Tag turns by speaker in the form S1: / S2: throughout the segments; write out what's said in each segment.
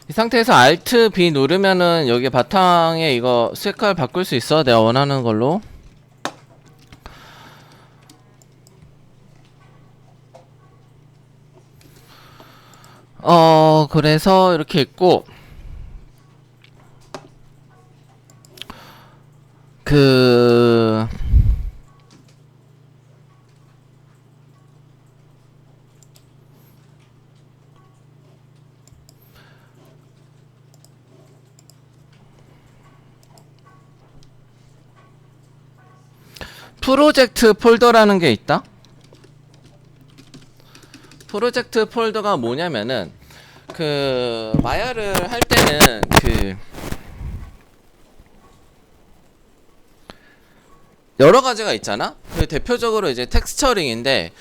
S1: 이 상태에서 Alt B 누르면은 여기 바탕에 이거 색깔 바꿀 수 있어. 내가 원하는 걸로. 그래서 이렇게 있고, 그 프로젝트 폴더라는 게 있다. 프로젝트 폴더가 뭐냐면은 그 마야를 할 때는 그 여러 가지가 있잖아. 그 대표적으로 이제 텍스처링인데,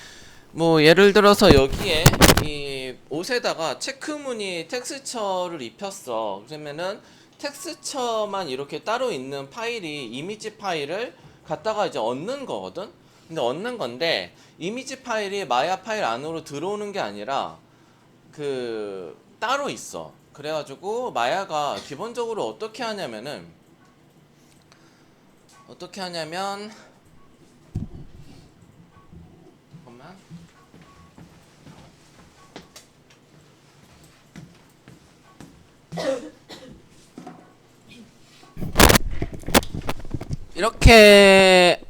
S1: 뭐 예를 들어서 여기에 이 옷에다가 체크무늬 텍스처를 입혔어. 그러면은 텍스처만 이렇게 따로 있는 파일이 이미지 파일을 갖다가 이제 얻는 거거든. 근데 얻는 건데 이미지 파일이 마야 파일 안으로 들어오는 게 아니라 그 따로 있어. 그래가지고 마야가 기본적으로 어떻게 하냐면 잠깐만. 이렇게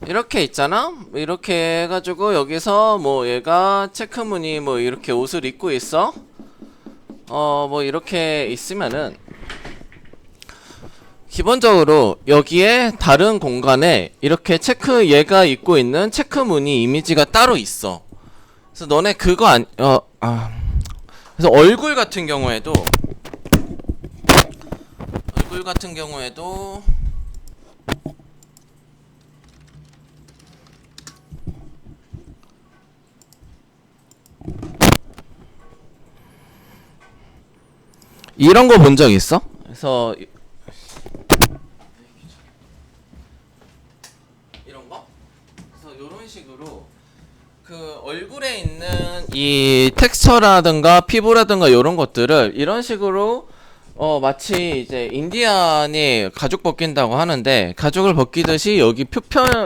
S1: 이렇게 있잖아. 이렇게 해가지고 여기서 뭐 얘가 체크무늬 뭐 이렇게 옷을 입고 있어. 뭐 이렇게 있으면은 기본적으로 여기에 다른 공간에 이렇게 얘가 입고 있는 체크무늬 이미지가 따로 있어. 그래서 너네 그거 그래서 얼굴 같은 경우에도 이런 거 본 적 있어? 그래서 이런 거? 그래서 이런 식으로 그 얼굴에 있는 이 텍스처라든가 피부라든가 이런 것들을 이런 식으로 마치 이제 인디안이 가죽 벗긴다고 하는데 가죽을 벗기듯이 여기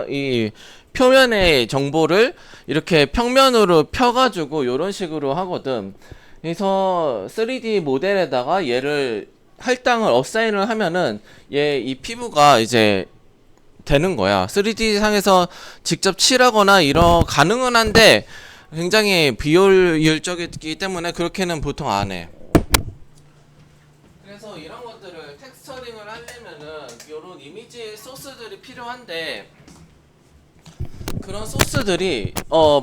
S1: 이 표면의 정보를 이렇게 평면으로 펴가지고 이런 식으로 하거든. 그래서 3D 모델에다가 얘를 할당을 어사인을 하면은 얘 이 피부가 이제 되는 거야. 3D 상에서 직접 칠하거나 이런 가능은 한데 굉장히 비효율적이기 때문에 그렇게는 보통 안 해. 그래서 이런 것들을 텍스처링을 하려면은 이런 이미지 소스들이 필요한데 그런 소스들이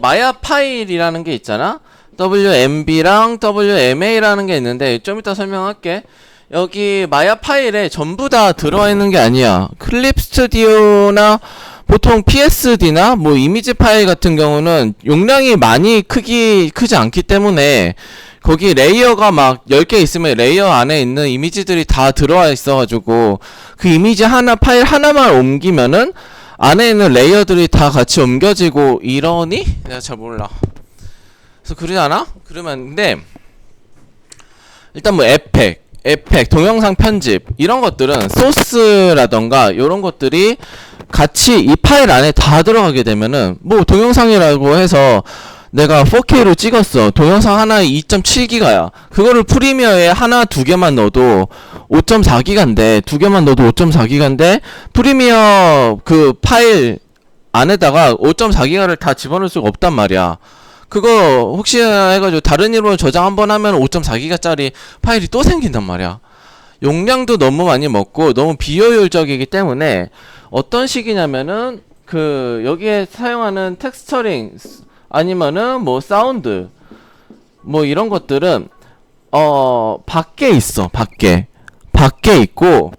S1: 마야 파일이라는 게 있잖아. WMB랑 WMA라는 게 있는데 좀 이따 설명할게. 여기 마야 파일에 전부 다 들어와 있는 게 아니야. 클립 스튜디오나 보통 PSD나 뭐 이미지 파일 같은 경우는 용량이 많이 크지 않기 때문에 거기 레이어가 막 10개 있으면 레이어 안에 있는 이미지들이 다 들어와 있어가지고 그 이미지 파일 하나만 옮기면은 안에 있는 레이어들이 다 같이 옮겨지고 이러니? 내가 잘 몰라. 그래서 그러잖아? 그러면 근데 일단 뭐 에펙, 동영상 편집 이런 것들은 소스라던가 이런 것들이 같이 이 파일 안에 다 들어가게 되면은 뭐 동영상이라고 해서 내가 4K로 찍었어. 동영상 하나에 2.7기가야. 그거를 프리미어에 하나 두 개만 넣어도 5.4기가인데 두 개만 넣어도 5.4기가인데 프리미어 그 파일 안에다가 5.4기가를 다 집어넣을 수가 없단 말이야. 그거 혹시나 해가지고 다른 이름으로 저장 한번 하면 5.4기가짜리 파일이 또 생긴단 말이야. 용량도 너무 많이 먹고 너무 비효율적이기 때문에 어떤 식이냐면은 그 여기에 사용하는 텍스처링 아니면은 뭐 사운드 뭐 이런 것들은 밖에 있어. 밖에 있고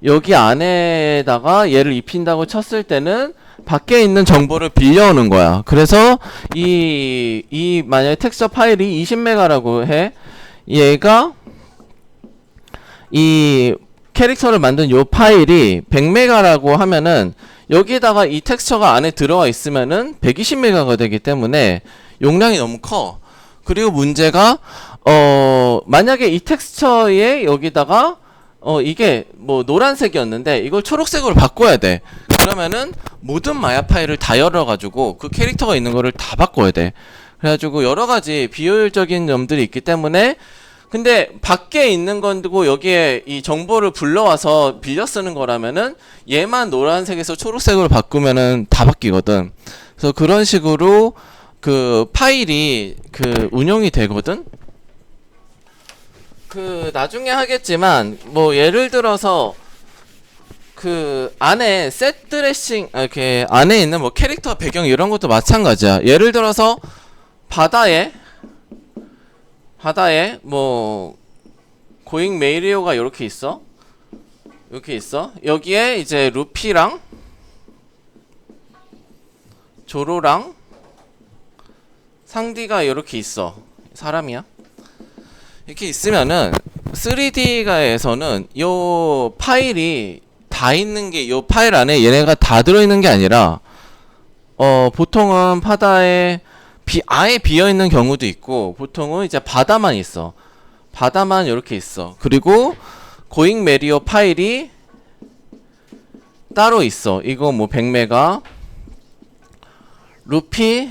S1: 여기 안에다가 얘를 입힌다고 쳤을 때는 밖에 있는 정보를 빌려오는 거야. 그래서 만약에 텍스처 파일이 20메가라고 해. 얘가 이 캐릭터를 만든 요 파일이 100메가라고 하면은 여기다가 이 텍스처가 안에 들어와 있으면은 120메가가 되기 때문에 용량이 너무 커. 그리고 문제가 만약에 이 텍스처에 여기다가 이게 뭐 노란색이었는데 이걸 초록색으로 바꿔야 돼. 그러면은 모든 마야 파일을 다 열어가지고 그 캐릭터가 있는 거를 다 바꿔야 돼. 그래가지고 여러가지 비효율적인 점들이 있기 때문에, 근데 밖에 있는 건고 여기에 이 정보를 불러와서 빌려 쓰는 거라면은 얘만 노란색에서 초록색으로 바꾸면은 다 바뀌거든. 그래서 그런 식으로 그 파일이 그 운영이 되거든. 그 나중에 하겠지만 뭐 예를 들어서 그 안에 셋 드레싱 이렇게 안에 있는 뭐 캐릭터 배경 이런 것도 마찬가지야. 예를 들어서 바다에 뭐 고잉 메이리오가 이렇게 있어. 여기에 이제 루피랑 조로랑 상디가 이렇게 있어. 사람이야. 이렇게 있으면은 3D가에서는 요 파일이 다 있는 게 요 파일 안에 얘네가 다 들어있는 게 아니라 보통은 바다에 아예 비어있는 경우도 있고, 보통은 이제 바다만 있어. 바다만 이렇게 있어. 그리고 고잉 메리오 파일이 따로 있어. 이거 뭐 100메가, 루피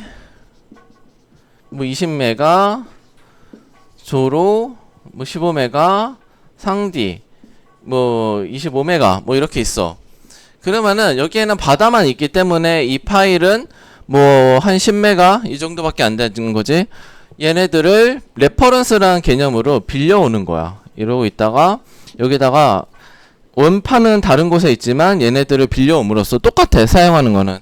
S1: 뭐 20메가, 조로 뭐 15메가, 상디 뭐 25메가 뭐 이렇게 있어. 그러면은 여기에는 바다만 있기 때문에 이 파일은 뭐 한 10메가 이 정도밖에 안 되는 거지. 얘네들을 레퍼런스라는 개념으로 빌려오는 거야. 이러고 있다가 여기다가 원판은 다른 곳에 있지만 얘네들을 빌려옴으로써 똑같아. 사용하는 거는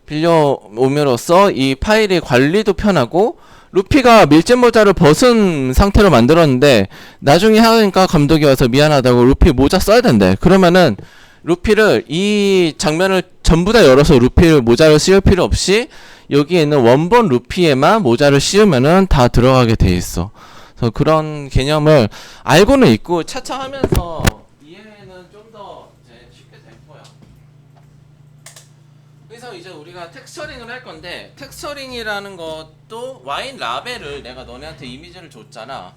S1: 빌려옴으로써 이 파일의 관리도 편하고, 루피가 밀짚 모자를 벗은 상태로 만들었는데 나중에 하니까 감독이 와서 미안하다고 루피 모자 써야 된대. 그러면은 루피를 이 장면을 전부 다 열어서 루피를 모자를 씌울 필요 없이 여기에 있는 원본 루피에만 모자를 씌우면은 다 들어가게 돼 있어. 그래서 그런 개념을 알고는 있고 차차 하면서 이해는 좀 더 쉽게 될 거야. 그래서 이제 우리가 텍스처링을 할 건데, 텍스처링이라는 것도 와인 라벨을 내가 너네한테 이미지를 줬잖아.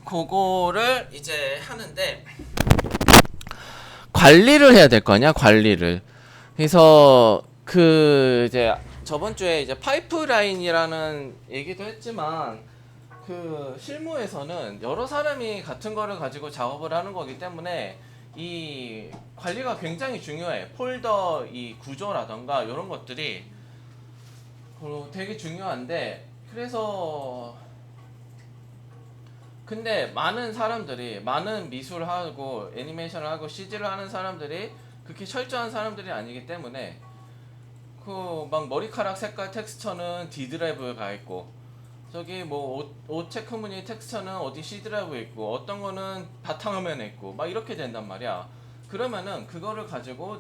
S1: 그거를 이제 하는데 관리를 해야 될 거 아니야, 관리를. 그래서 그 이제 저번 주에 이제 파이프라인이라는 얘기도 했지만, 그 실무에서는 여러 사람이 같은 거를 가지고 작업을 하는 거기 때문에 이 관리가 굉장히 중요해. 폴더 이 구조라던가 이런 것들이 되게 중요한데, 그래서 근데 많은 사람들이, 많은 미술을 하고 애니메이션을 하고 CG를 하는 사람들이 그렇게 철저한 사람들이 아니기 때문에 그 막 머리카락 색깔 텍스처는 D 드라이브에 가 있고, 저기 뭐 옷 체크무늬 텍스처는 어디 C 드라이브에 있고, 어떤 거는 바탕화면에 있고 막 이렇게 된단 말이야. 그러면은 그거를 가지고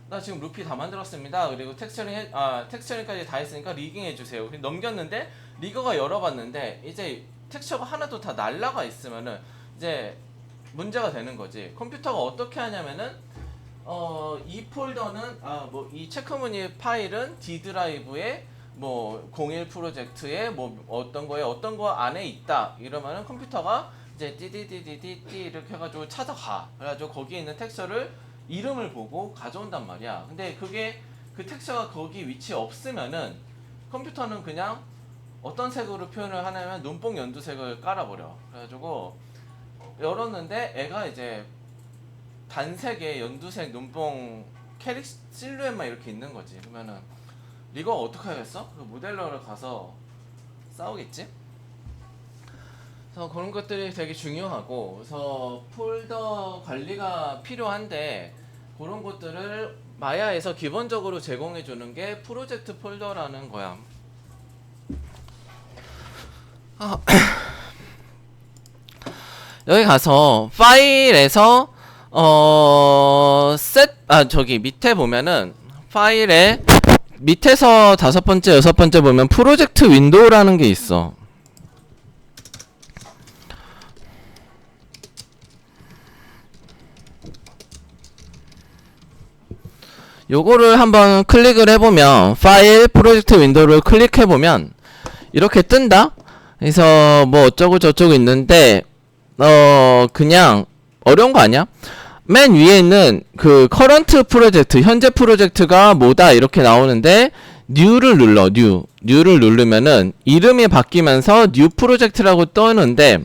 S1: 나 지금 루피 다 만들었습니다. 그리고 텍스처링까지 다 했으니까 리깅 해주세요. 넘겼는데 리거가 열어봤는데 이제 텍스처가 하나도 다 날라가 있으면은 이제 문제가 되는 거지. 컴퓨터가 어떻게 하냐면은 이 폴더는 뭐 이 체크무늬 파일은 D 드라이브에 뭐 01 프로젝트에 뭐 어떤 거 안에 있다 이러면은 컴퓨터가 이제 띠디디디디디 이렇게 해가지고 찾아가. 그래가지고 거기에 있는 텍스처를 이름을 보고 가져온단 말이야. 근데 그게 그 텍스처가 거기 위치에 없으면은 컴퓨터는 그냥 어떤 색으로 표현을 하냐면 눈뽕 연두색을 깔아버려. 그래가지고 열었는데 애가 이제 단색의 연두색 눈뽕 캐릭 실루엣만 이렇게 있는 거지. 그러면은 이거 어떻게 하겠어? 그 모델러를 가서 싸우겠지? 그래서 그런 것들이 되게 중요하고, 그래서 폴더 관리가 필요한데 그런 것들을 마야에서 기본적으로 제공해 주는 게 프로젝트 폴더라는 거야. 여기 가서 파일에서 저기 밑에 보면은 파일에 밑에서 5번째, 6번째 보면 프로젝트 윈도우라는 게 있어. 요거를 한번 클릭을 해보면 파일 프로젝트 윈도우를 클릭해보면 이렇게 뜬다. 그래서 뭐 어쩌고 저쩌고 있는데 그냥 어려운 거 아니야? 맨 위에 있는 그 커런트 프로젝트, 현재 프로젝트가 뭐다 이렇게 나오는데 뉴를 눌러. 뉴를 누르면은 이름이 바뀌면서 뉴 프로젝트라고 뜨는데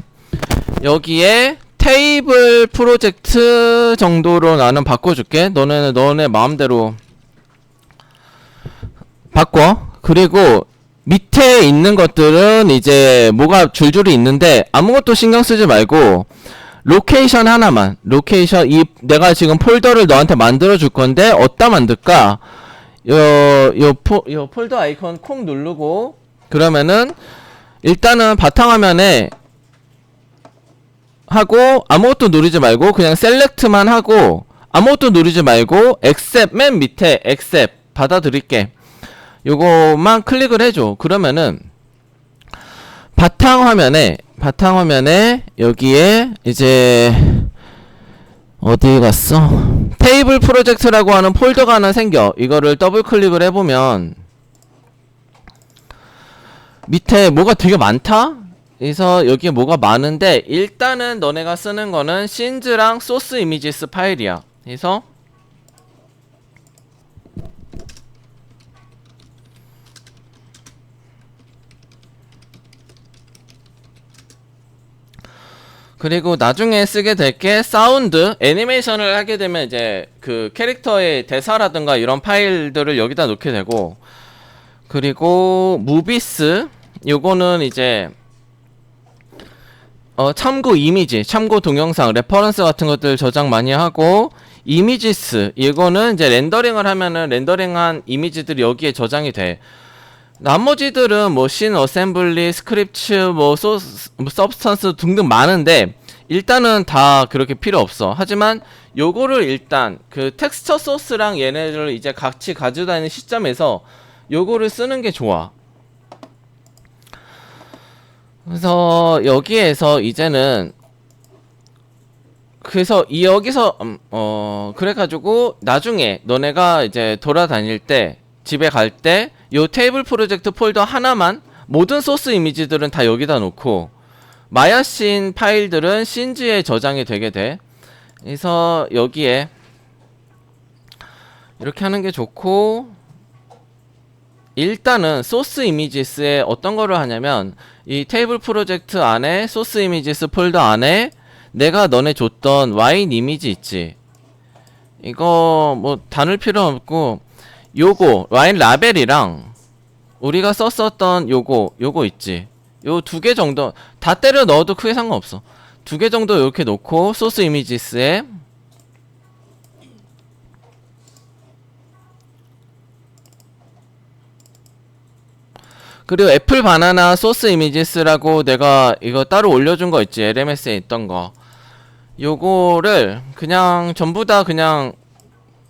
S1: 여기에 테이블 프로젝트 정도로 나는 바꿔줄게. 너네 마음대로 바꿔. 그리고 밑에 있는 것들은 이제 뭐가 줄줄이 있는데 아무것도 신경 쓰지 말고 로케이션 하나만. 로케이션, 내가 지금 폴더를 너한테 만들어 줄 건데 어디다 만들까? 요 폴더 아이콘 콩 누르고 그러면은 일단은 바탕화면에 하고 아무것도 누르지 말고 그냥 셀렉트만 하고 아무것도 누르지 말고 accept 맨 밑에 accept 받아들일게. 요거만 클릭을 해줘. 그러면은 바탕화면에 여기에 이제 어디 갔어? 테이블 프로젝트라고 하는 폴더가 하나 생겨. 이거를 더블 클릭을 해보면 밑에 뭐가 되게 많다? 그래서 여기에 뭐가 많은데 일단은 너네가 쓰는 거는 씬즈랑 소스 이미지스 파일이야. 그래서 그리고 나중에 쓰게 될 게 사운드, 애니메이션을 하게 되면 이제 그 캐릭터의 대사라든가 이런 파일들을 여기다 놓게 되고, 그리고 무비스, 요거는 이제 참고 이미지, 참고 동영상, 레퍼런스 같은 것들 저장 많이 하고, 이미지스, 이거는 이제 렌더링을 하면은 렌더링한 이미지들이 여기에 저장이 돼. 나머지들은 뭐 씬 어셈블리, 스크립츠, 뭐 서브스턴스 등등 많은데 일단은 다 그렇게 필요 없어. 하지만 요거를 일단 그 텍스처 소스랑 얘네를 이제 같이 가져다니는 시점에서 요거를 쓰는 게 좋아. 그래서 여기에서 이제는 그래서 여기서 그래가지고 나중에 너네가 이제 돌아다닐 때 집에 갈 때 요 테이블 프로젝트 폴더 하나만 모든 소스 이미지들은 다 여기다 놓고 마야씬 파일들은 씬즈에 저장이 되게 돼. 그래서 여기에 이렇게 하는 게 좋고 일단은 소스 이미지스에 어떤 거를 하냐면 이 테이블 프로젝트 안에 소스 이미지스 폴더 안에 내가 너네 줬던 와인 이미지 있지. 이거 뭐 다룰 필요 없고 요거 와인 라벨이랑 우리가 썼었던 요거 있지. 요 두 개 정도 다 때려 넣어도 크게 상관없어. 두 개 정도 이렇게 놓고 소스 이미지스에 그리고 애플 바나나 소스 이미지스라고 내가 이거 따로 올려준 거 있지. LMS에 있던 거. 요거를 그냥 전부 다 그냥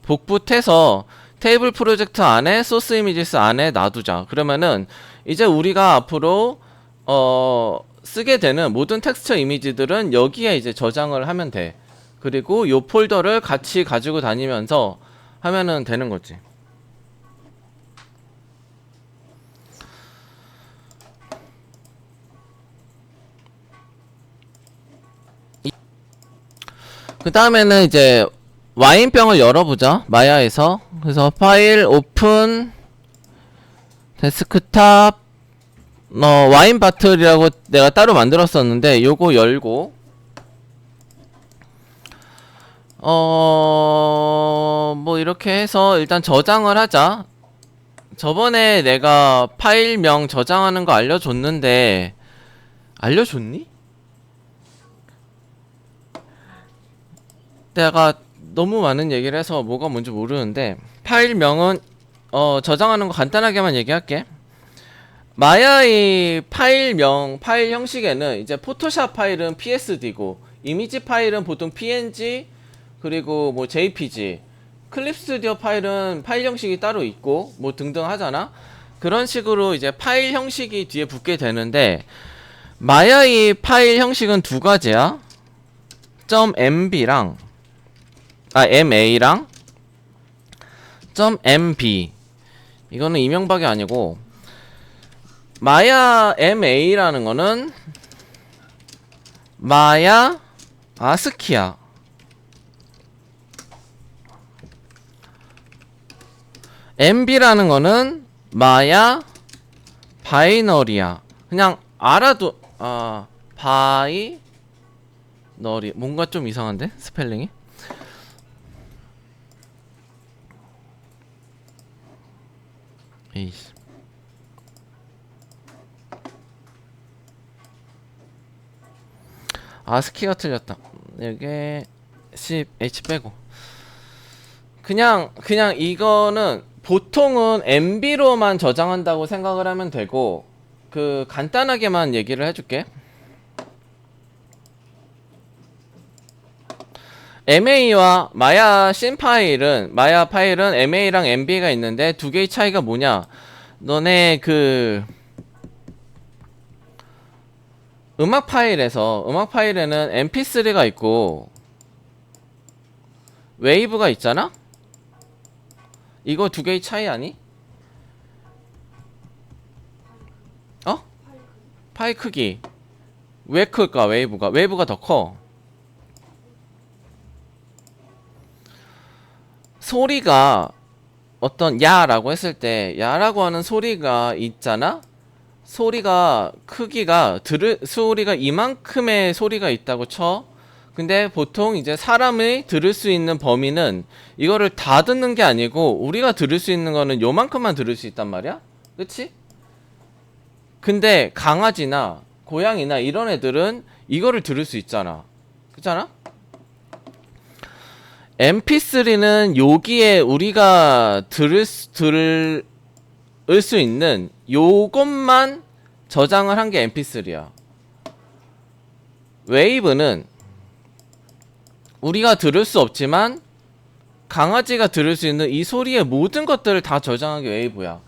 S1: 복붙해서 테이블 프로젝트 안에 소스 이미지스 안에 놔두자. 그러면은 이제 우리가 앞으로 쓰게 되는 모든 텍스처 이미지들은 여기에 이제 저장을 하면 돼. 그리고 요 폴더를 같이 가지고 다니면서 하면은 되는 거지. 그 다음에는 이제 와인병을 열어보자. 마야에서. 그래서 파일 오픈 데스크탑 와인 바틀이라고 내가 따로 만들었었는데 요거 열고 뭐 이렇게 해서 일단 저장을 하자. 저번에 내가 파일명 저장하는 거 알려줬는데 알려줬니? 내가 너무 많은 얘기를 해서 뭐가 뭔지 모르는데 파일명은 저장하는 거 간단하게만 얘기할게. 마야의 파일명, 파일 형식에는 이제 포토샵 파일은 PSD고 이미지 파일은 보통 PNG 그리고 뭐 JPG, 클립 스튜디오 파일은 파일 형식이 따로 있고 뭐 등등 하잖아. 그런 식으로 이제 파일 형식이 뒤에 붙게 되는데 마야의 파일 형식은 두 가지야. .mb랑 MA랑 .mb 이거는 이명박이 아니고 마야 ma라는 거는 마야 아스키야. mb라는 거는 마야 바이너리야. 그냥 알아도 바이너리 뭔가 좀 이상한데 스펠링이. 에이씨. 아스키가 틀렸다. 여기 10H 빼고 그냥 이거는 보통은 MB로만 저장한다고 생각을 하면 되고, 그 간단하게만 얘기를 해줄게. MA와 마야 마야 파일은 MA랑 MB가 있는데 두 개의 차이가 뭐냐? 너네 그 음악 파일에는 mp3가 있고 웨이브가 있잖아? 이거 두 개의 차이 아니? 어? 파일 크기. 왜 클까? 웨이브가 더 커. 소리가 어떤 야라고 했을 때 야라고 하는 소리가 있잖아? 소리가 크기가 소리가 이만큼의 소리가 있다고 쳐. 근데 보통 이제 사람이 들을 수 있는 범위는 이거를 다 듣는 게 아니고 우리가 들을 수 있는 거는 요만큼만 들을 수 있단 말이야? 그치? 근데 강아지나 고양이나 이런 애들은 이거를 들을 수 있잖아. 그렇잖아? mp3는 여기에 우리가 들을 수 있는 요것만 저장을 한 게 mp3야. 웨이브는 우리가 들을 수 없지만 강아지가 들을 수 있는 이 소리의 모든 것들을 다 저장한 게 웨이브야.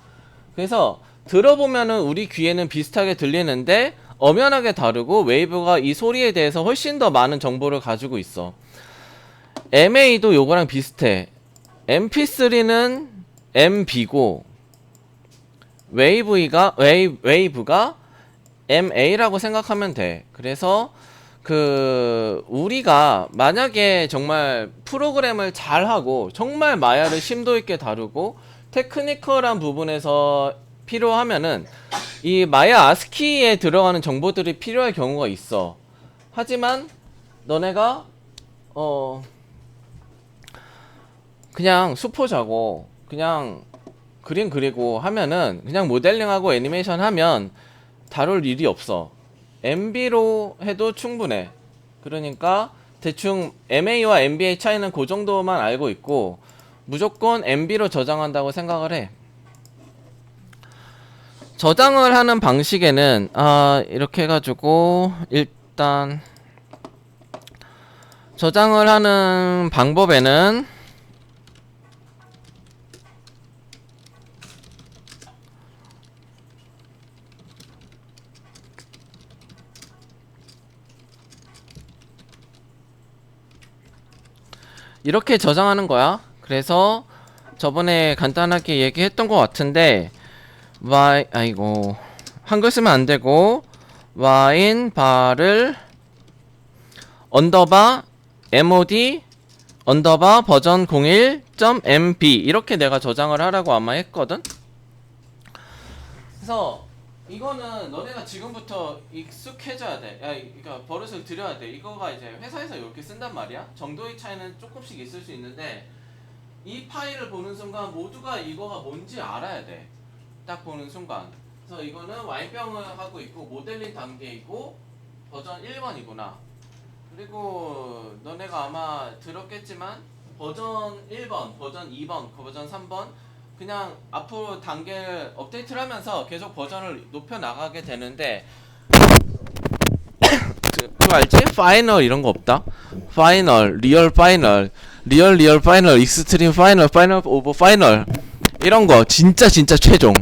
S1: 그래서 들어보면은 우리 귀에는 비슷하게 들리는데 엄연하게 다르고 웨이브가 이 소리에 대해서 훨씬 더 많은 정보를 가지고 있어. MA도 요거랑 비슷해. mp3는 mb고 웨이브가 ma라고 생각하면 돼. 그래서 우리가 만약에 정말 프로그램을 잘하고 정말 마야를 심도 있게 다루고 테크니컬한 부분에서 필요하면은 이 마야 아스키에 들어가는 정보들이 필요할 경우가 있어. 하지만 너네가 그냥 수포자고 그냥 그림 그리고 하면은 그냥 모델링하고 애니메이션 하면 다룰 일이 없어. MB로 해도 충분해. 그러니까 대충 MA와 MB의 차이는 그 정도만 알고 있고 무조건 MB로 저장한다고 생각을 해. 저장을 하는 방식에는 이렇게 해가지고 일단 저장을 하는 방법에는 이렇게 저장하는 거야. 그래서 저번에 간단하게 얘기했던 것 같은데 아이고 한글 쓰면 안 되고 와인 바를 언더바 mod 언더바 버전 01.mb 이렇게 내가 저장을 하라고 아마 했거든. 그래서 이거는 너네가 지금부터 익숙해져야 돼. 그러니까 버릇을 들여야 돼. 이거가 이제 회사에서 이렇게 쓴단 말이야. 정도의 차이는 조금씩 있을 수 있는데 이 파일을 보는 순간 모두가 이거가 뭔지 알아야 돼. 딱 보는 순간. 그래서 이거는 와인병을 하고 있고 모델링 단계이고 버전 1번이구나. 그리고 너네가 아마 들었겠지만 버전 1번, 버전 2번, 버전 3번 그냥 앞으로 단계를 업데이트를 하면서 계속 버전을 높여 나가게 되는데 그거 알지? 파이널 이런 거 없다. 파이널, 리얼 파이널, 리얼 파이널, 익스트림 파이널, 파이널 오버 파이널 이런 거 진짜 최종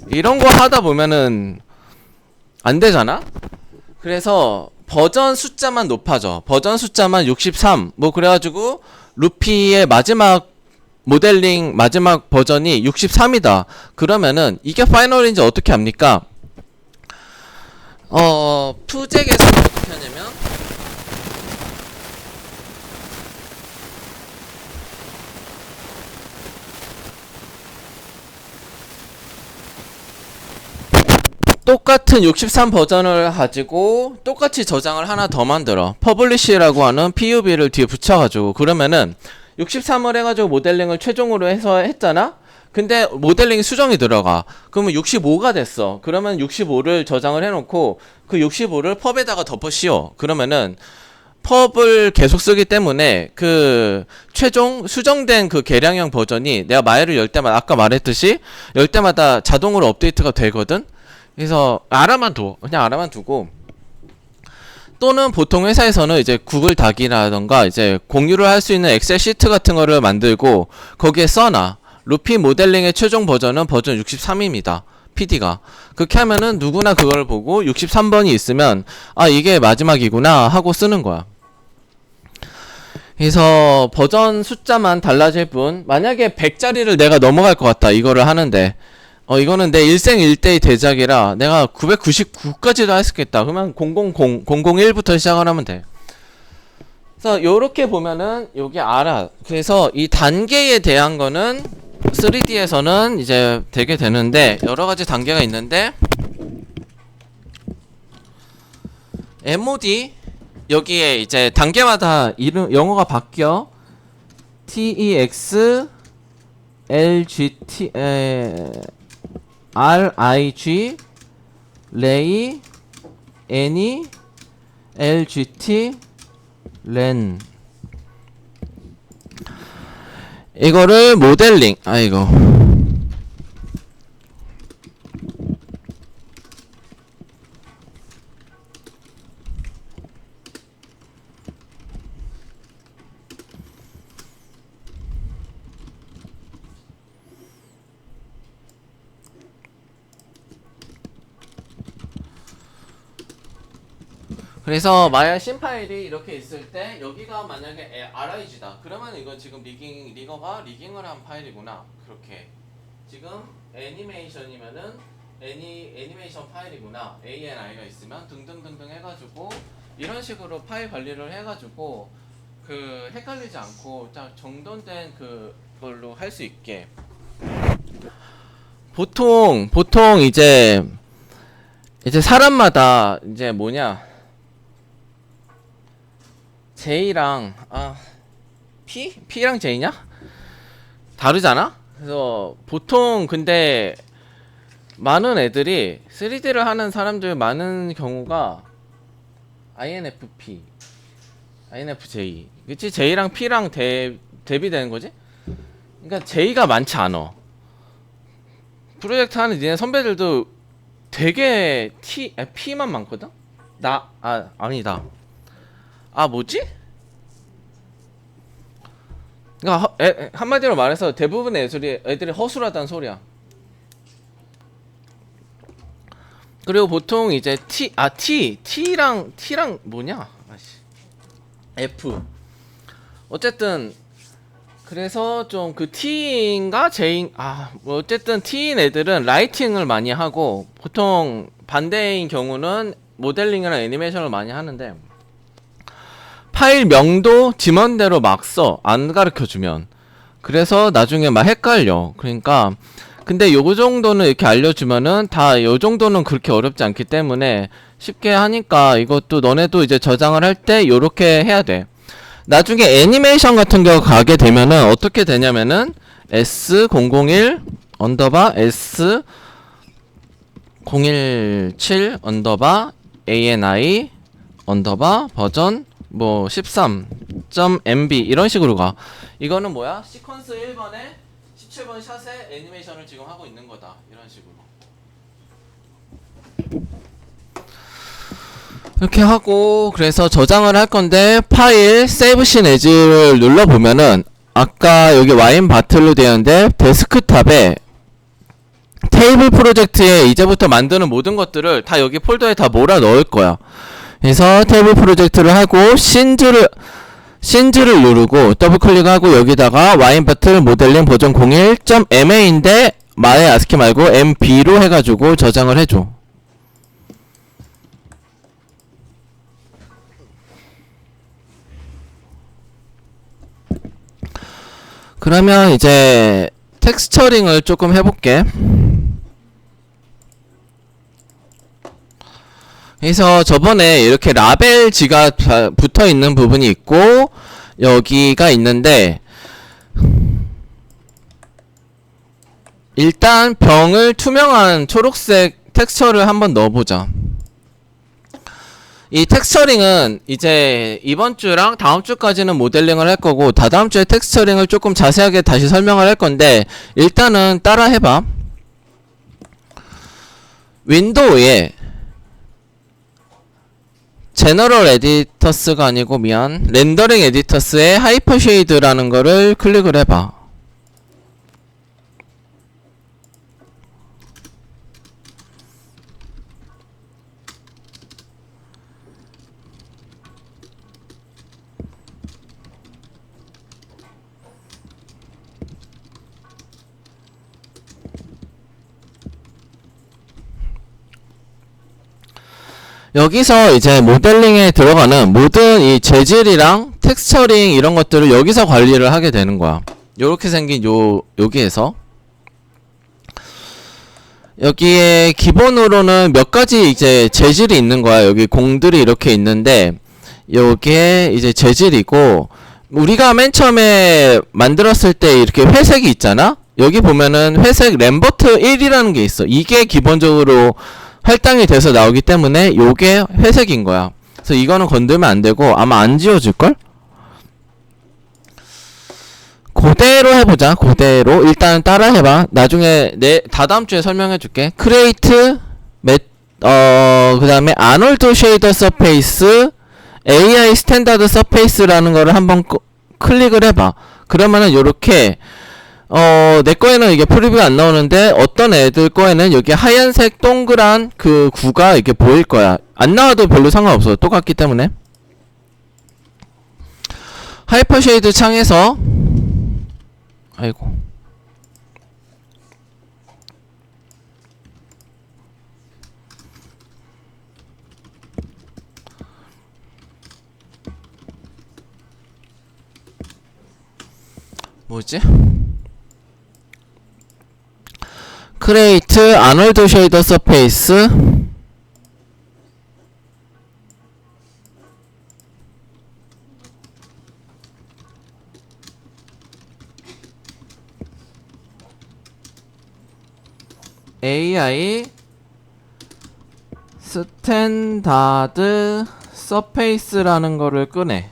S1: 이런 거 하다 보면은 안 되잖아. 그래서 버전 숫자만 높아져. 버전 숫자만 63 뭐 그래가지고 루피의 마지막 모델링 마지막 버전이 63이다. 그러면은 이게 파이널인지 어떻게 합니까? 푸잭에서 어떻게 하냐면 똑같은 63 버전을 가지고 똑같이 저장을 하나 더 만들어. 퍼블리시라고 하는 PUB를 뒤에 붙여가지고, 그러면은 63을 해가지고 모델링을 최종으로 해서 했잖아? 근데 모델링 수정이 들어가. 그러면 65가 됐어. 그러면 65를 저장을 해놓고 그 65를 펍에다가 덮어 씌워. 그러면은 펍을 계속 쓰기 때문에 그 최종 수정된 그 개량형 버전이 내가 마야를 열 때마다, 아까 말했듯이 열 때마다 자동으로 업데이트가 되거든? 그래서 그냥 알아만 두고, 또는 보통 회사에서는 이제 구글 닥이라던가 이제 공유를 할 수 있는 엑셀 시트 같은 거를 만들고 거기에 써놔. 루피 모델링의 최종 버전은 버전 63입니다. PD가. 그렇게 하면은 누구나 그걸 보고 63번이 있으면 아, 이게 마지막이구나 하고 쓰는 거야. 그래서 버전 숫자만 달라질 뿐, 만약에 100짜리를 내가 넘어갈 것 같다 이거를 하는데, 이거는 내 일생일대의 대작이라 내가 999까지도 할 수 있겠다. 그러면 001부터 시작을 하면 돼. 그래서 요렇게 보면은 여기 알아. 그래서 이 단계에 대한 거는 3D에서는 이제 되게 되는데, 여러가지 단계가 있는데, MOD 여기에 이제 단계마다 이름 영어가 바뀌어. TEX LGT RIG 레이 애니 LGT 렌. 이거를 모델링, 그래서 마야 신 파일이 이렇게 있을 때 여기가 만약에 RIG다. 그러면 이건 지금 리거가 리깅을 한 파일이구나. 그렇게 지금 애니메이션이면은 애니메이션 파일이구나. ANI가 있으면 등등등등 해가지고 이런 식으로 파일 관리를 해가지고 그 헷갈리지 않고 딱 정돈된 그걸로 할 수 있게. 보통 이제 사람마다 이제 J랑 P랑 J냐? 다르잖아? 그래서 보통 근데 많은 애들이 3D를 하는 사람들 많은 경우가 INFP, INFJ. 그치? J랑 P랑 대비되는 거지? 그러니까 J가 많지 않아. 프로젝트 하는 니네 선배들도 되게 P만 많거든? 아니다. 뭐지? 그러니까 한마디로 말해서 대부분의 애들이 허술하다는 소리야. 그리고 보통 이제 T랑 뭐냐? F. 어쨌든 그래서 좀 그 T인가 J인 뭐 어쨌든 T인 애들은 라이팅을 많이 하고, 보통 반대인 경우는 모델링이나 애니메이션을 많이 하는데, 파일 명도 지만대로 막 써. 안 가르쳐주면. 그래서 나중에 막 헷갈려. 그러니까 근데 요 정도는 이렇게 알려주면은 다 요 정도는 그렇게 어렵지 않기 때문에 쉽게 하니까, 이것도 너네도 이제 저장을 할 때 요렇게 해야 돼. 나중에 애니메이션 같은 경우 가게 되면은 어떻게 되냐면은 S001 언더바 S017 언더바 ANI 언더바 버전 뭐 13.mb 이런 식으로 가. 이거는 뭐야? 시퀀스 1번에 17번 샷에 애니메이션을 지금 하고 있는 거다. 이런 식으로. 이렇게 하고, 그래서 저장을 할 건데, 파일 세이브 신 에즈를 눌러보면은 아까 여기 와인 바틀로 되었는데 데스크탑에 테이블 프로젝트에 이제부터 만드는 모든 것들을 다 여기 폴더에 다 몰아 넣을 거야. 그래서 테이블 프로젝트를 하고 신즈를 누르고 더블 클릭하고 여기다가 와인바틀 모델링 버전 01.ma인데 마의 아스키 말고 mb로 해가지고 저장을 해줘. 그러면 이제 텍스처링을 조금 해볼게. 그래서 저번에 이렇게 라벨지가 붙어있는 부분이 있고 여기가 있는데 일단 병을 투명한 초록색 텍스처를 한번 넣어보자. 이 텍스처링은 이제 이번 주랑 다음 주까지는 모델링을 할 거고 다다음 주에 텍스처링을 조금 자세하게 다시 설명을 할 건데 일단은 따라 해봐. 윈도우에 제너럴 에디터스가 아니고 미안 렌더링 에디터스에 하이퍼 쉐이드라는 거를 클릭을 해봐. 여기서 이제 모델링에 들어가는 모든 이 재질이랑 텍스처링 이런 것들을 여기서 관리를 하게 되는 거야. 요렇게 생긴 여기에서 여기에 기본으로는 몇 가지 이제 재질이 있는 거야. 여기 공들이 이렇게 있는데 요게 이제 재질이고 우리가 맨 처음에 만들었을 때 이렇게 회색이 있잖아. 여기 보면은 회색 램버트 1이라는 게 있어. 이게 기본적으로 할당이 돼서 나오기 때문에 요게 회색인 거야. 그래서 이거는 건들면 안 되고 아마 안 지워질걸? 그대로 해보자. 그대로 일단 따라 해봐. 나중에 다다음 주에 설명해 줄게. 크레이트 그 다음에 아놀드 쉐이더 서페이스 AI 스탠다드 서페이스라는 거를 한번 클릭을 해봐. 그러면은 요렇게 내 거에는 이게 프리뷰가 안 나오는데 어떤 애들 거에는 여기 하얀색 동그란 그 구가 이렇게 보일 거야. 안 나와도 별로 상관없어. 똑같기 때문에. 하이퍼 쉐이드 창에서 아이고 뭐지? 크레이트 아놀드 쉐이더 서페이스 AI 스탠다드 서페이스라는 거를 끄네.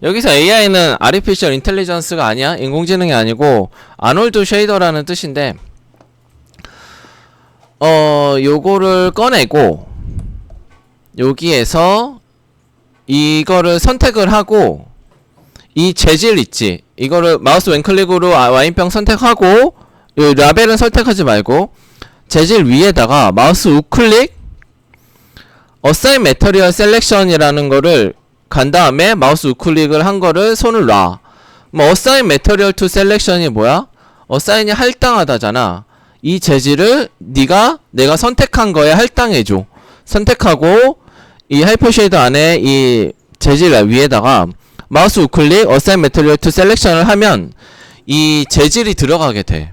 S1: 여기서 AI는 Artificial Intelligence가 아니야. 인공지능이 아니고 아놀드 쉐이더라는 뜻인데 요거를 꺼내고 여기에서 이거를 선택을 하고 이 재질 있지. 이거를 마우스 왼클릭으로 와인병 선택하고 요 라벨은 선택하지 말고 재질 위에다가 마우스 우클릭 Assign Material Selection이라는 거를 간 다음에 마우스 우클릭을 한 거를 손을 놔. 뭐 Assign Material to Selection이 뭐야? Assign이 할당하다잖아. 이 재질을 내가 선택한 거에 할당해줘. 선택하고 이 하이퍼쉐이더 안에 이 재질 위에다가 마우스 우클릭 Assign Material to Selection을 하면 이 재질이 들어가게 돼.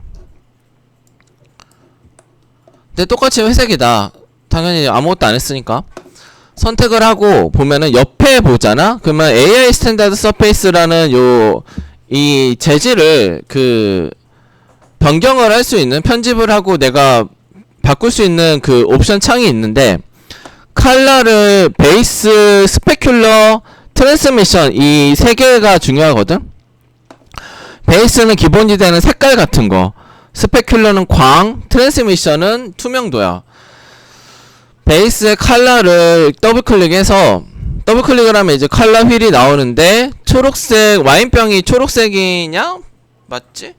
S1: 근데 똑같이 회색이다. 당연히 아무것도 안 했으니까. 선택을 하고 보면은 옆에 보잖아? 그러면 AI 스탠다드 서페이스라는 이 재질을 변경을 할 수 있는, 편집을 하고 내가 바꿀 수 있는 그 옵션 창이 있는데 컬러를 베이스, 스페큘러, 트랜스미션 이 세 개가 중요하거든? 베이스는 기본이 되는 색깔 같은 거, 스페큘러는 광, 트랜스미션은 투명도야. 베이스의 컬러를 더블클릭해서 더블클릭을 하면 이제 컬러 휠이 나오는데 초록색, 와인병이 초록색이냐? 맞지?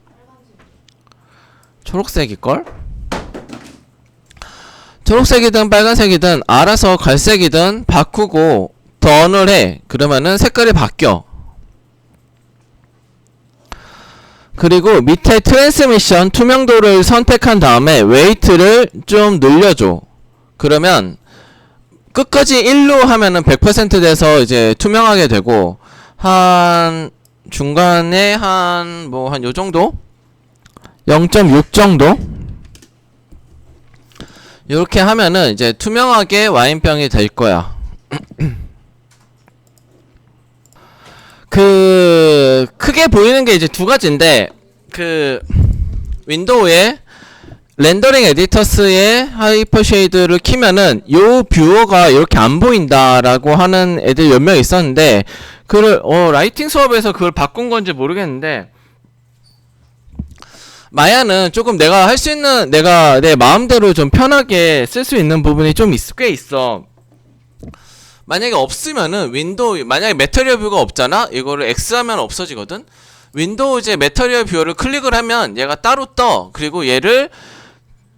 S1: 초록색일걸? 초록색이든 빨간색이든 알아서 갈색이든 바꾸고 턴을 해. 그러면은 색깔이 바뀌어. 그리고 밑에 트랜스미션 투명도를 선택한 다음에 웨이트를 좀 늘려줘. 그러면 끝까지 1로 하면은 100% 돼서 이제 투명하게 되고, 한 중간에 한 요정도? 0.6 정도? 이렇게 하면은 이제 투명하게 와인병이 될 거야. 크게 보이는 게 이제 두 가지인데, 윈도우에 렌더링 에디터스의 하이퍼 쉐이드를 키면은 요 뷰어가 이렇게 안 보인다라고 하는 애들 몇 명 있었는데, 라이팅 수업에서 그걸 바꾼 건지 모르겠는데, 마야는 조금 내가 할 수 있는, 내가 내 마음대로 좀 편하게 쓸 수 있는 부분이 좀 꽤 있어. 만약에 없으면은 만약에 메터리얼 뷰가 없잖아? 이거를 X 하면 없어지거든? 윈도우 이제 메터리얼 뷰어를 클릭을 하면 얘가 따로 떠. 그리고 얘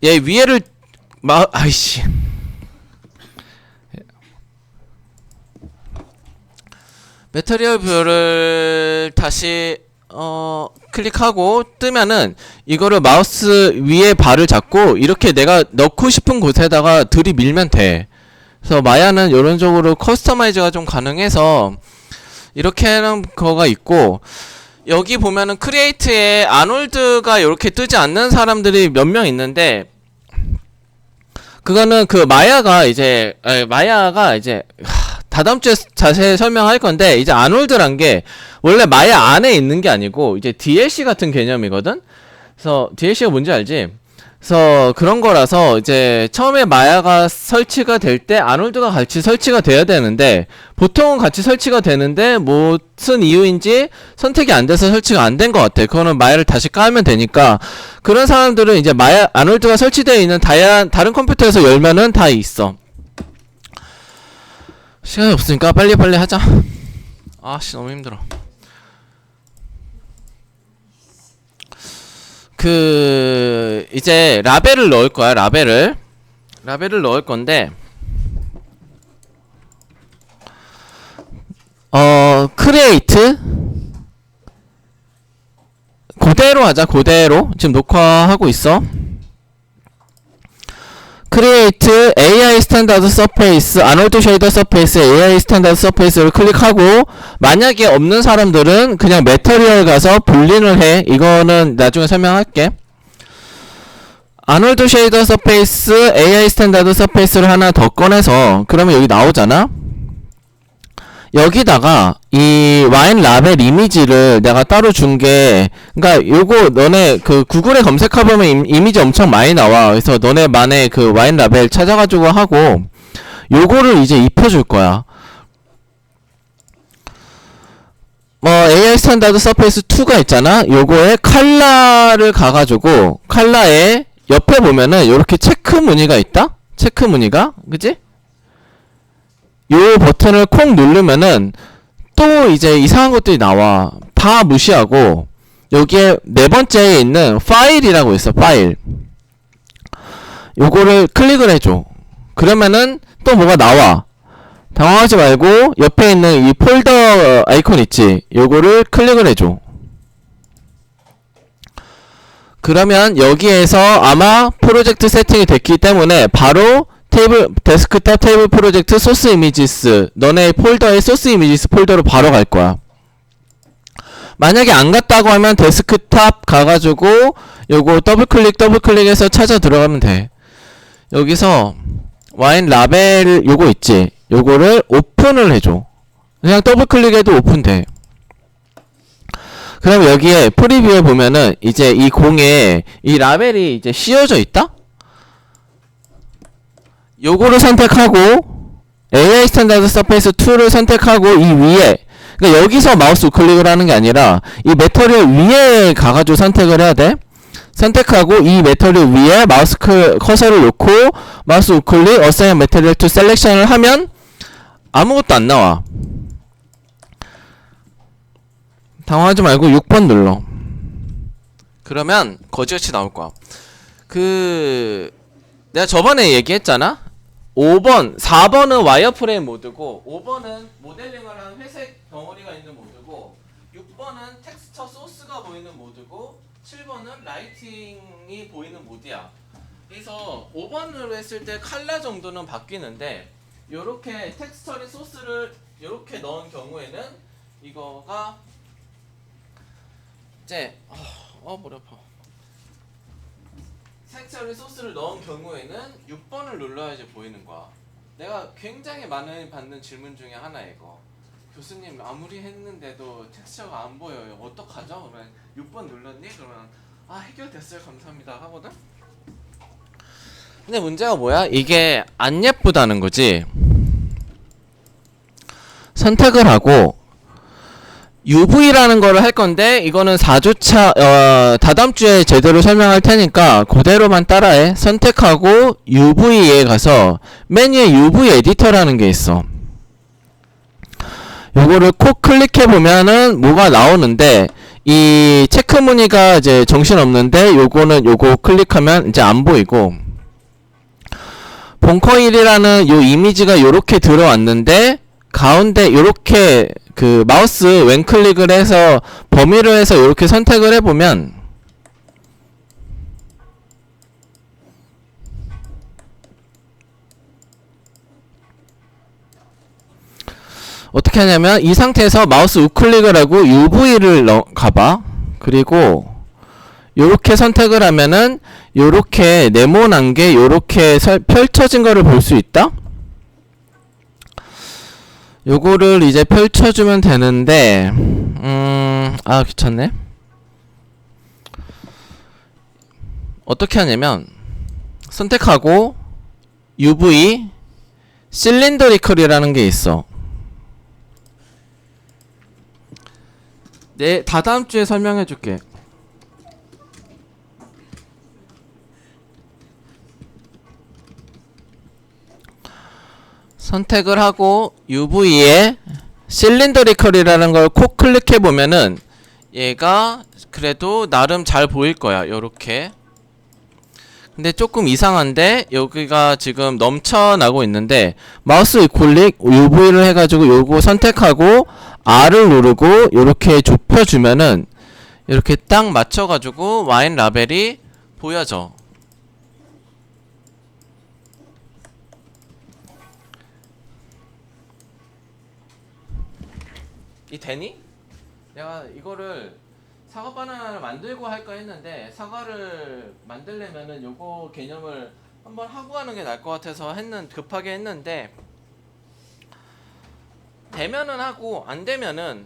S1: 위에를, 아이씨. 메터리얼 뷰어를 다시, 클릭하고 뜨면은 이거를 마우스 위에 발을 잡고 이렇게 내가 넣고 싶은 곳에다가 들이밀면 돼. 그래서 마야는 이런 쪽으로 커스터마이즈가 좀 가능해서 이렇게 하는 거가 있고, 여기 보면은 크리에이트에 아놀드가 이렇게 뜨지 않는 사람들이 몇 명 있는데, 그거는 마야가 이제 다다음주에 자세히 설명할 건데, 이제 아놀드란 게 원래 마야 안에 있는 게 아니고 이제 DLC 같은 개념이거든. 그래서 DLC가 뭔지 알지? 그래서 그런 거라서 이제 처음에 마야가 설치가 될 때 아놀드가 같이 설치가 돼야 되는데, 보통은 같이 설치가 되는데 무슨 이유인지 선택이 안 돼서 설치가 안 된 것 같아. 그거는 마야를 다시 깔면 되니까. 그런 사람들은 이제 아놀드가 설치되어 있는 다른 컴퓨터에서 열면은 다 있어. 시간이 없으니까 빨리빨리 하자. 아씨 너무 힘들어. 이제 라벨을 넣을 거야. 라벨을 넣을 건데, 크리에이트 그대로 하자. 그대로 지금 녹화하고 있어. 크리에이트 AI 스탠다드 서페이스, 아놀드 쉐이더 서페이스 AI 스탠다드 서페이스를 클릭하고, 만약에 없는 사람들은 그냥 메터리얼 가서 분리를 해. 이거는 나중에 설명할게. 아놀드 쉐이더 서페이스 AI 스탠다드 서페이스를 하나 더 꺼내서, 그러면 여기 나오잖아. 여기다가 이 와인 라벨 이미지를 내가 따로 준 게, 그니까 요거 너네 구글에 검색해보면 이미지 엄청 많이 나와. 그래서 너네만의 와인 라벨 찾아가지고 하고, 요거를 이제 입혀줄 거야. AI 스탠다드 서페이스 2가 있잖아. 요거에 컬러를 가가지고, 컬러에 옆에 보면은 요렇게 체크 무늬가 있다? 체크 무늬가? 그지? 요 버튼을 콕 누르면은 또 이제 이상한 것들이 나와. 다 무시하고 여기에 네 번째에 있는 파일이라고 있어. 파일. 요거를 클릭을 해줘. 그러면은 또 뭐가 나와. 당황하지 말고 옆에 있는 이 폴더 아이콘 있지. 요거를 클릭을 해줘. 그러면 여기에서 아마 프로젝트 세팅이 됐기 때문에 바로 데스크탑 테이블 프로젝트 소스 이미지스, 너네 폴더에 소스 이미지스 폴더로 바로 갈 거야. 만약에 안 갔다고 하면 데스크탑 가가지고 요거 더블클릭해서 찾아 들어가면 돼. 여기서 와인 라벨 요거 있지. 요거를 오픈을 해줘. 그냥 더블클릭해도 오픈돼. 그럼 여기에 프리뷰에 보면은 이제 이 공에 이 라벨이 이제 씌워져 있다? 요거를 선택하고 AI 스탠다드 서페이스 2를 선택하고 이 위에, 그러니까 여기서 마우스 우클릭을 하는 게 아니라 이 메터리얼 위에 가가지고 선택을 해야 돼. 선택하고 이 메터리얼 위에 마우스 커서를 놓고 마우스 우클릭 어사인 메터리얼 투 셀렉션을 하면 아무것도 안 나와. 당황하지 말고 6번 눌러. 그러면 거지같이 나올 거야. 내가 저번에 얘기했잖아? 5번, 4번은 와이어프레임 모드고 5번은 모델링을 한 회색 덩어리가 있는 모드고 6번은 텍스처 소스가 보이는 모드고 7번은 라이팅이 보이는 모드야. 그래서 5번으로 했을 때 컬러 정도는 바뀌는데 요렇게 텍스처리 소스를 요렇게 넣은 경우에는 이거가 이제 머리 아파. 텍스처리 소스를 넣은 경우에는 6번을 눌러야지 보이는 거야. 내가 굉장히 많이 받는 질문 중에 하나 이거. 교수님 아무리 했는데도 텍스처가 안 보여요. 어떡하죠? 그러면 6번 눌렀니? 그러면 해결됐어요. 감사합니다 하거든. 근데 문제가 뭐야? 이게 안 예쁘다는 거지. 선택을 하고 UV라는 거를 할 건데 이거는 4주차 다다음 주에 제대로 설명할 테니까 그대로만 따라해. 선택하고 UV에 가서 메뉴에 UV 에디터라는 게 있어. 요거를 콕 클릭해 보면은 뭐가 나오는데 이 체크 무늬가 이제 정신없는데 요거는 요거 클릭하면 이제 안 보이고 벙커1이라는 요 이미지가 요렇게 들어왔는데 가운데 요렇게 그 마우스 왼클릭을 해서 범위를 해서 요렇게 선택을 해보면 어떻게 하냐면 이 상태에서 마우스 우클릭을 하고 UV를 가봐. 그리고 요렇게 선택을 하면은 요렇게 네모난 게 요렇게 펼쳐진 거를 볼 수 있다. 요거를 이제 펼쳐주면 되는데 귀찮네. 어떻게 하냐면 선택하고 UV 실린더리컬이라는 게 있어. 네, 다다음 주에 설명해 줄게. 선택을 하고 UV에 실린더리컬이라는 걸 콕 클릭해 보면은 얘가 그래도 나름 잘 보일 거야. 요렇게. 근데 조금 이상한데 여기가 지금 넘쳐나고 있는데 마우스 클릭 UV를 해가지고 요거 선택하고 R을 누르고 요렇게 좁혀주면은 이렇게 딱 맞춰가지고 와인 라벨이 보여져. 이 되니? 내가 이거를 사과 바나나를 만들고 할까 했는데 사과를 만들려면은 요거 개념을 한번 하고 하는 게 나을 것 같아서 급하게 했는데 되면은 하고 안 되면은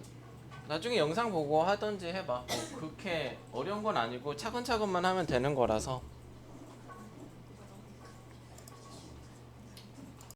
S1: 나중에 영상 보고 하던지 해봐. 그렇게 어려운 건 아니고 차근차근만 하면 되는 거라서.